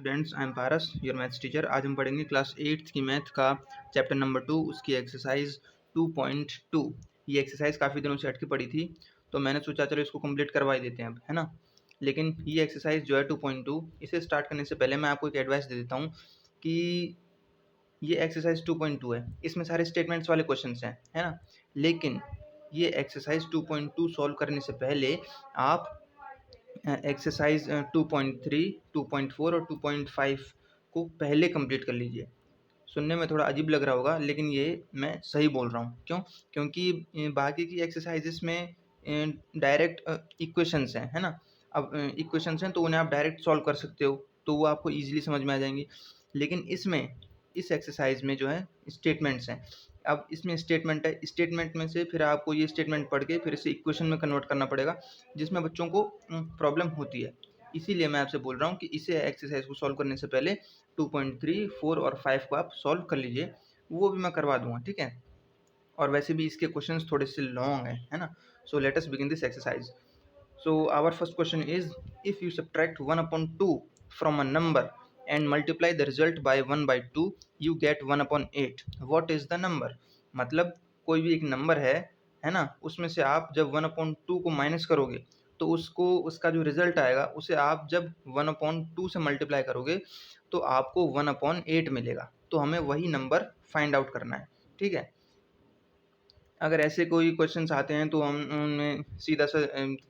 Students, I am Paras, your maths teacher. आज हम पढ़ेंगे क्लास 8th की मैथ का चैप्टर नंबर 2, उसकी एक्सरसाइज 2.2। ये एक्सरसाइज काफ़ी दिनों से हटके पड़ी थी, तो मैंने सोचा चलो इसको कंप्लीट करवा ही देते हैं अब, है ना। लेकिन ये एक्सरसाइज जो है 2.2, इसे स्टार्ट करने से पहले मैं आपको एक एडवाइस दे देता हूँ कि ये एक्सरसाइज 2.2 है, इसमें सारे स्टेटमेंट्स वाले क्वेश्चन हैं, है ना। लेकिन ये एक्सरसाइज 2.2 सॉल्व करने से पहले आप एक्सरसाइज 2.3, 2.4 और 2.5 को पहले कंप्लीट कर लीजिए। सुनने में थोड़ा अजीब लग रहा होगा, लेकिन ये मैं सही बोल रहा हूँ। क्यों? क्योंकि बाकी की एक्सरसाइजेस में डायरेक्ट इक्वेशंस हैं, है ना। अब इक्वेशंस हैं तो उन्हें आप डायरेक्ट सॉल्व कर सकते हो, तो वो आपको ईजिली समझ में आ जाएंगी। लेकिन इसमें, इस एक्सरसाइज में जो है स्टेटमेंट्स हैं। अब इसमें स्टेटमेंट है, स्टेटमेंट में से फिर आपको ये स्टेटमेंट पढ़ के फिर इसे इक्वेशन में कन्वर्ट करना पड़ेगा, जिसमें बच्चों को प्रॉब्लम होती है। इसीलिए मैं आपसे बोल रहा हूँ कि इसे एक्सरसाइज को सॉल्व करने से पहले 2.3, 4 और 5 को आप सॉल्व कर लीजिए, वो भी मैं करवा दूंगा, ठीक है। और वैसे भी इसके क्वेश्चंस थोड़े से लॉन्ग हैं, है ना। So let us begin this exercise. So our first question is, if you subtract 1/2 from a number and multiply the result by 1/2, you get 1/8. what is the number? मतलब कोई भी एक नंबर है ना, उसमें से आप जब 1/2 को माइनस करोगे तो उसको, उसका जो रिजल्ट आएगा उसे आप जब 1/2 से मल्टीप्लाई करोगे तो आपको 1/8 मिलेगा। तो हमें वही नंबर फाइंड आउट करना है, ठीक है। अगर ऐसे कोई क्वेश्चंस आते हैं तो हम उनमें सीधा सा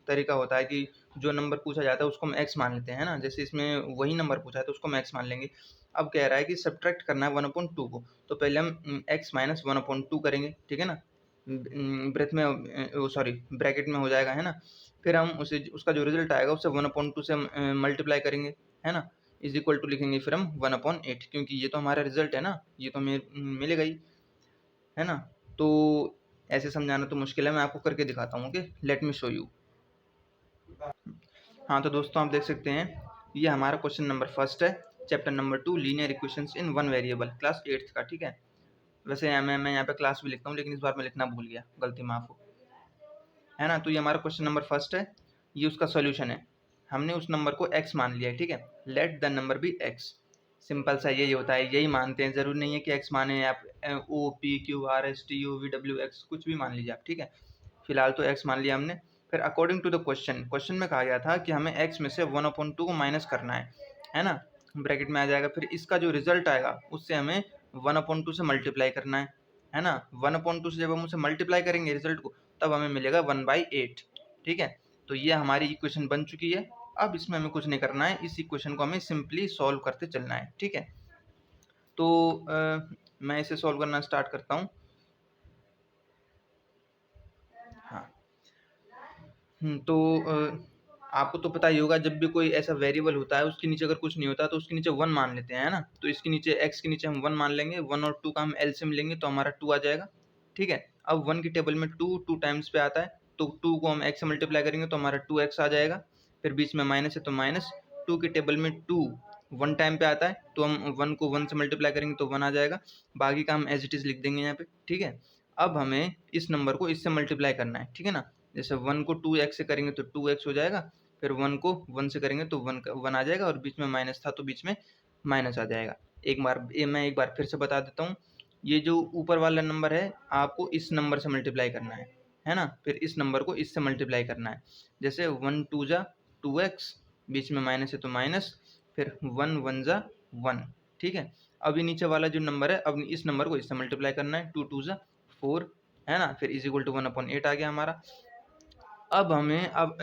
तरीका होता है कि जो नंबर पूछा जाता है उसको हम एक्स मान लेते हैं ना। जैसे इसमें वही नंबर पूछा है तो उसको हम एक्स मान लेंगे। अब कह रहा है कि सब्ट्रैक्ट करना है 1/2 को, तो पहले हम एक्स माइनस 1/2 करेंगे, ठीक है ना। ब्रेथ में, सॉरी ब्रैकेट में हो जाएगा, है ना। फिर हम उसे, उसका जो रिजल्ट आएगा उसे 1/2 से हम मल्टीप्लाई करेंगे, है ना। इज इक्वल टू लिखेंगे फिर हम 1/8, क्योंकि ये तो हमारा रिजल्ट है ना, ये तो हमें मिलेगा ही, है ना। तो ऐसे समझाना तो मुश्किल है, मैं आपको करके दिखाता हूँ। Okay, let me show you. हाँ तो दोस्तों आप देख सकते हैं, ये हमारा क्वेश्चन नंबर फर्स्ट है, chapter number 2, linear equations in one variable, class 8th का, ठीक है। वैसे मैं यहाँ पे क्लास भी लिखता हूँ, लेकिन इस बार मैं लिखना भूल गया, गलती माफ हो, है ना। तो ये हमारा क्वेश्चन नंबर फर्स्ट है, ये उसका सोल्यूशन है। हमने उस नंबर को x मान लिया है, ठीक है। Let the number be x। Simple सा यही होता है, यही मानते हैं, जरूरी नहीं है कि x माने आप O P Q R S T U V W X कुछ भी मान लीजिए आप, ठीक है। फिलहाल तो x मान लिया हमने। फिर अकॉर्डिंग टू द क्वेश्चन में कहा गया था कि हमें x में से 1/2 को माइनस करना है ना। ब्रैकेट में आ जाएगा, फिर इसका जो रिजल्ट आएगा उससे हमें 1/2 से मल्टीप्लाई करना है ना। 1/2 से जब हम उसे मल्टीप्लाई करेंगे रिजल्ट को, तब हमें मिलेगा 1/8, ठीक है। तो ये हमारी इक्वेशन बन चुकी है। अब इसमें हमें कुछ नहीं करना है, इस इक्वेशन को हमें सिंपली सॉल्व करते चलना है, ठीक है। तो मैं इसे सॉल्व करना स्टार्ट करता हूँ। हाँ, तो आपको तो पता ही होगा, जब भी कोई ऐसा वेरिएबल होता है उसके नीचे अगर कुछ नहीं होता तो उसके नीचे 1 मान लेते हैं, है ना। तो इसके नीचे, x के नीचे हम 1 मान लेंगे, 1 और 2 का हम एलसीएम लेंगे तो हमारा 2 आ जाएगा, ठीक है। अब 1 की टेबल में 2 टाइम्स पे आता है, तो 2 को हम x से मल्टीप्लाई करेंगे तो हमारा 2x आ जाएगा। फिर बीच में माइनस है तो माइनस, 2 की टेबल में 2 1 टाइम पे आता है तो हम 1 को 1 से मल्टीप्लाई करेंगे तो 1 आ जाएगा। बाकी का हम एज इट इज लिख देंगे यहाँ पे, ठीक है। अब हमें इस नंबर को इससे मल्टीप्लाई करना है, ठीक है ना। जैसे 1 को 2x से करेंगे तो 2x हो जाएगा, फिर 1 को 1 से करेंगे तो 1 आ जाएगा, और बीच में माइनस था तो बीच में माइनस आ जाएगा। मैं एक बार फिर से बता देता हूँ, ये जो ऊपर वाला नंबर है आपको इस नंबर से मल्टीप्लाई करना है ना। फिर इस नंबर को इससे मल्टीप्लाई करना है, जैसे 1 2 जा 2x, बीच में माइनस है तो माइनस, फिर 1 1 जा 1, ठीक है। अभी नीचे वाला जो नंबर है, अब इस नंबर को इससे मल्टीप्लाई करना है, 2 2 जा 4, है ना। फिर इज इक्वल टू 1/8 आ गया हमारा। अब हमें, अब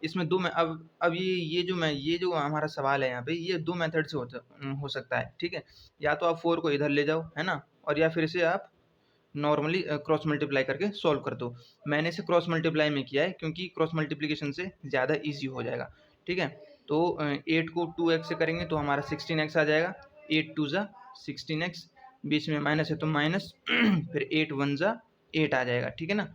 इसमें दो में, अब ये जो हमारा सवाल है यहाँ पे, ये 2 मेथड से हो सकता है, ठीक है। या तो आप 4 को इधर ले जाओ, है ना, और या फिर इसे आप नॉर्मली क्रॉस मल्टीप्लाई करके सॉल्व कर दो। मैंने इसे क्रॉस मल्टीप्लाई में किया है क्योंकि क्रॉस मल्टीप्लिकेशन से ज़्यादा ईजी हो जाएगा, ठीक है। तो 8 को 2x से करेंगे तो हमारा 16x आ जाएगा, 8 2 जा 16x, बीच में माइनस है तो माइनस फिर 8 1 जा 8 आ जाएगा, ठीक है ना,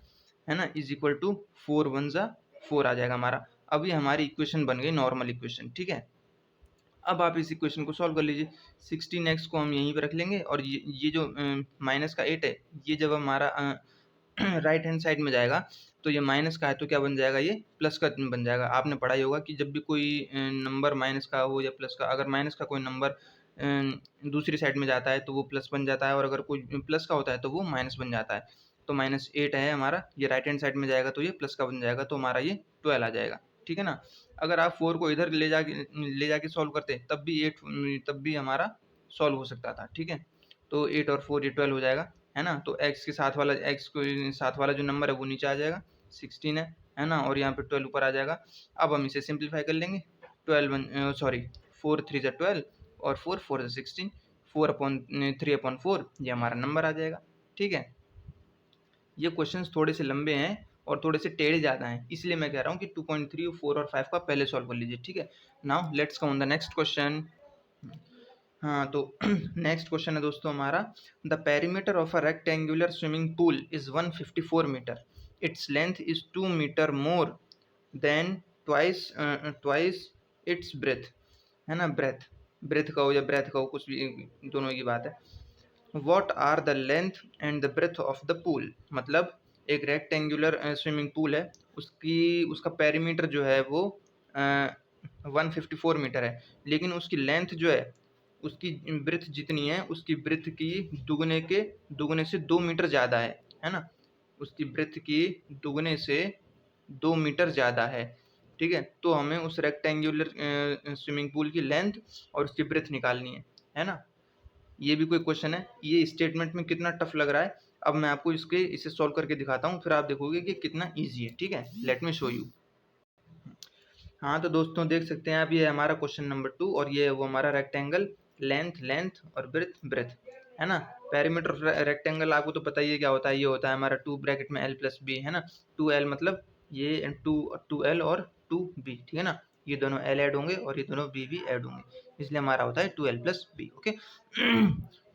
है ना। इज इक्वल टू 4 1 जा 4 आ जाएगा हमारा। अब ये हमारी इक्वेशन बन गई, नॉर्मल इक्वेशन, ठीक है। अब आप इस इक्वेशन को सॉल्व कर लीजिए। 16x को हम यहीं पे रख लेंगे, और ये जो माइनस का 8 है, ये जब हमारा राइट हैंड साइड में जाएगा तो ये माइनस का है तो क्या बन जाएगा, ये प्लस का बन जाएगा। आपने पढ़ा ही होगा कि जब भी कोई नंबर माइनस का हो या प्लस का, अगर माइनस का कोई नंबर दूसरी साइड में जाता है तो वो प्लस बन जाता है, और अगर कोई प्लस का होता है तो वो माइनस बन जाता है। तो -8 है हमारा, ये राइट हैंड साइड में जाएगा तो ये प्लस का बन जाएगा, तो हमारा ये 12 आ जाएगा। ठीक है ना। अगर आप 4 को इधर ले जाके सॉल्व करते तब भी हमारा सॉल्व हो सकता था। ठीक है। तो 8 और 4 ये 12 हो जाएगा, है ना। तो x को साथ वाला जो नंबर है वो नीचे आ जाएगा, 16 है ना, और यहाँ पे 12 ऊपर आ जाएगा। अब हम इसे सिंप्लीफाई कर लेंगे। 4 3 जा 12 और 4 4 जा 16, 3/4 ये हमारा नंबर आ जाएगा। ठीक है। ये क्वेश्चंस थोड़े से लंबे हैं और थोड़े से टेढ़े ज़्यादा हैं, इसलिए मैं कह रहा हूँ कि 2.3, 4 और 5 का पहले सॉल्व कर लीजिए। ठीक है। Now let's come on the next question. हाँ, तो नेक्स्ट क्वेश्चन है दोस्तों हमारा, the perimeter of a rectangular swimming pool is 154 metre, its length is 2 metre more than twice its breadth, है ना। ब्रेथ का हो या ब्रेथ का हो, कुछ भी, दोनों की बात है। What are the length and the breadth of the pool, मतलब एक रेक्टेंगुलर स्विमिंग पूल है, उसका पेरीमीटर जो है वो 154 मीटर है, लेकिन उसकी लेंथ जो है, उसकी ब्रेथ जितनी है उसकी ब्रेथ की दुगने से 2 मीटर ज़्यादा है ना। उसकी ब्रेथ की दुगने से 2 मीटर ज़्यादा है। ठीक है। तो हमें उस रेक्टेंगुलर स्विमिंग पूल की लेंथ और उसकी ब्रेथ निकालनी है ना। ये भी कोई क्वेश्चन है, ये स्टेटमेंट में कितना टफ लग रहा है, अब मैं आपको इसे सॉल्व करके दिखाता हूँ, फिर आप देखोगे कि कितना ईजी है। ठीक है। Let me show you. हाँ, तो दोस्तों देख सकते हैं आप, ये हमारा क्वेश्चन नंबर 2 और ये वो हमारा रेक्टेंगल, लेंथ और ब्रेथ, है ना। पेरीमीटर रेक्टेंगल आपको तो पता ही है क्या होता है, ये होता है हमारा 2 ब्रैकेट में l+b, है ना। 2l मतलब ये 2l और 2b, ठीक है ना। ये दोनों l ऐड होंगे और ये दोनों b भी ऐड होंगे, इसलिए हमारा होता है 2l+b। ओके।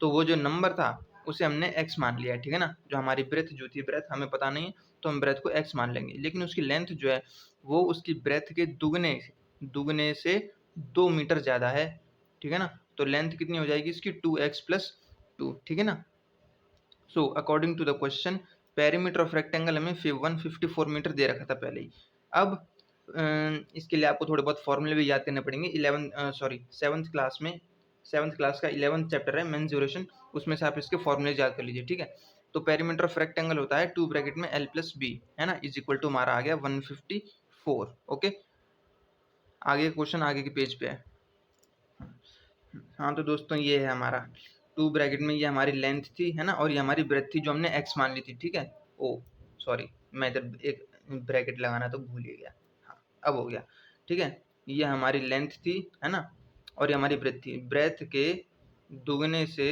तो वो जो नंबर था उसे हमने x मान लिया है, ठीक है ना। जो हमारी ब्रेथ जो थी, ब्रेथ हमें पता नहीं है तो हम ब्रेथ को x मान लेंगे, लेकिन उसकी लेंथ जो है वो उसकी ब्रेथ के दुगने से 2 मीटर ज़्यादा है। ठीक है ना। तो लेंथ कितनी हो जाएगी इसकी, 2x+2, ठीक है ना। So according to the question, perimeter of rectangle हमें 154 मीटर दे रखा था पहले ही। अब इसके लिए आपको थोड़े बहुत फॉर्मूले भी याद करने पड़ेंगे। 7th क्लास का 11th चैप्टर है मेंसुरेशन, उसमें से आप इसके फॉर्मूले याद कर लीजिए। ठीक है। तो पेरीमीटर ऑफ रेक्टेंगल होता है 2 ब्रैकेट में l+b, है ना, इज इक्वल टू हमारा आ गया 154। ओके। आगे क्वेश्चन आगे के पेज पे है। हाँ, तो दोस्तों ये है हमारा 2 ब्रैकेट में, ये हमारी लेंथ थी, है ना, और ये हमारी ब्रेथ थी जो हमने x मान ली थी। ठीक है। ओ सॉरी, मैं इधर एक ब्रैकेट लगाना तो भूल ही गया। हाँ, अब हो गया। ठीक है। ये हमारी लेंथ थी, है ना, और ये हमारी ब्रेथ थी। ब्रेथ के दुगने से,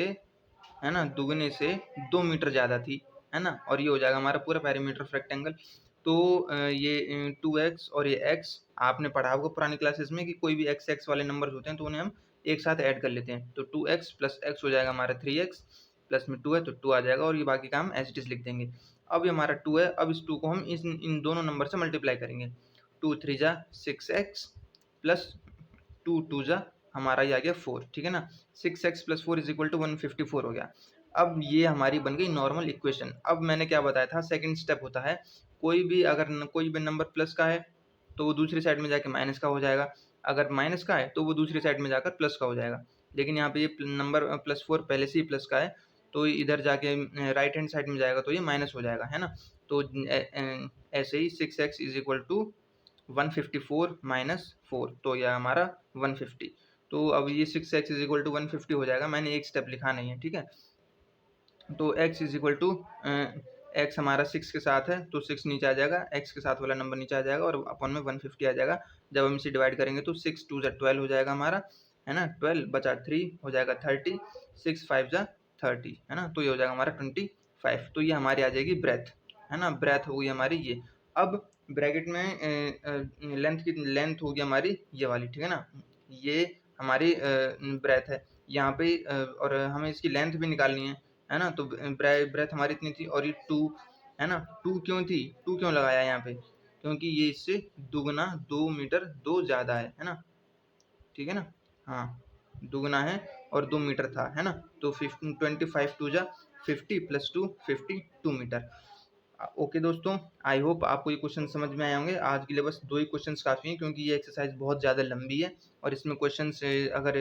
है ना, दुगने से 2 मीटर ज़्यादा थी, है ना, और ये हो जाएगा हमारा पूरा पेरीमीटर ऑफ रेक्टेंगल। तो ये 2x और ये x आपने पढ़ा होगा पुरानी क्लासेस में कि कोई भी x वाले नंबर्स होते हैं तो उन्हें हम एक साथ ऐड कर लेते हैं। तो 2x प्लस x हो जाएगा हमारा 3x, प्लस में 2 है तो 2 आ जाएगा, और ये बाकी का हम एज इट इज लिख देंगे। अब ये हमारा 2 है, अब इस 2 को हम इन दोनों नंबर से मल्टीप्लाई करेंगे। 2 3 जा 6x प्लस 2 2 जा हमारा ये आ गया 4, ठीक है ना। 6x plus 4 is equal to 154 हो गया। अब ये हमारी बन गई नॉर्मल इक्वेशन। अब मैंने क्या बताया था, सेकंड स्टेप होता है, कोई भी नंबर प्लस का है तो वो दूसरी साइड में जाके माइनस का हो जाएगा, अगर माइनस का है तो वो दूसरी साइड में जाकर प्लस का हो जाएगा। लेकिन यहाँ पे ये नंबर +4 पहले से ही प्लस का है, तो इधर जाके राइट हैंड साइड में जाएगा तो ये माइनस हो जाएगा, है ना। तो ऐसे ही 6x is equal to 154 minus 4, तो यह हमारा 150। तो अब ये 6x इज इक्वल टू 150 हो जाएगा, मैंने एक स्टेप लिखा नहीं है, ठीक है। तो x is equal to x हमारा 6 के साथ है तो 6 नीचे आ जाएगा, x के साथ वाला नंबर नीचे आ जाएगा और अपन में 150 आ जाएगा। जब हम इसे डिवाइड करेंगे तो 6 2 12 हो जाएगा हमारा, है ना। 12 बचा 3 हो जाएगा 30, 6 5 जा 30, है ना। तो ये हो जाएगा हमारा 25। तो ये हमारी आ जाएगी ब्रेथ, है ना, ब्रेथ हो गई हमारी ये। अब ब्रैकेट में लेंथ होगी हमारी ये वाली, ठीक है ना। ये हमारी ब्रेथ है यहाँ पे, और हमें इसकी लेंथ भी निकालनी है ना। तो ब्रेथ हमारी इतनी थी और ये 2, है ना। 2 क्यों थी, 2 क्यों लगाया यहाँ पे, क्योंकि ये इससे दुगना 2 मीटर 2 ज़्यादा है ना, ठीक है ना। हाँ, दुगना है और 2 मीटर था, है ना। तो 25 2 जा 50 प्लस 2 52 मीटर। ओके दोस्तों, आई होप आपको ये क्वेश्चन समझ में आए होंगे। आज के लिए बस 2 ही क्वेश्चंस काफ़ी हैं क्योंकि ये एक्सरसाइज बहुत ज़्यादा लंबी है और इसमें क्वेश्चंस अगर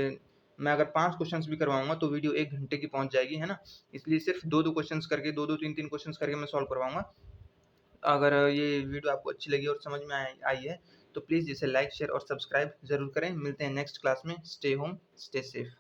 मैं अगर 5 क्वेश्चंस भी करवाऊँगा तो वीडियो 1 घंटे की पहुँच जाएगी, है ना? इसलिए सिर्फ 2-2 क्वेश्चंस करके 2-2 3-3 क्वेश्चंस करके मैं सॉल्व करवाऊँगा। अगर ये वीडियो आपको अच्छी लगी और समझ में आई है तो प्लीज़ इसे लाइक, शेयर और सब्सक्राइब ज़रूर करें। मिलते हैं नेक्स्ट क्लास में। Stay home, stay safe.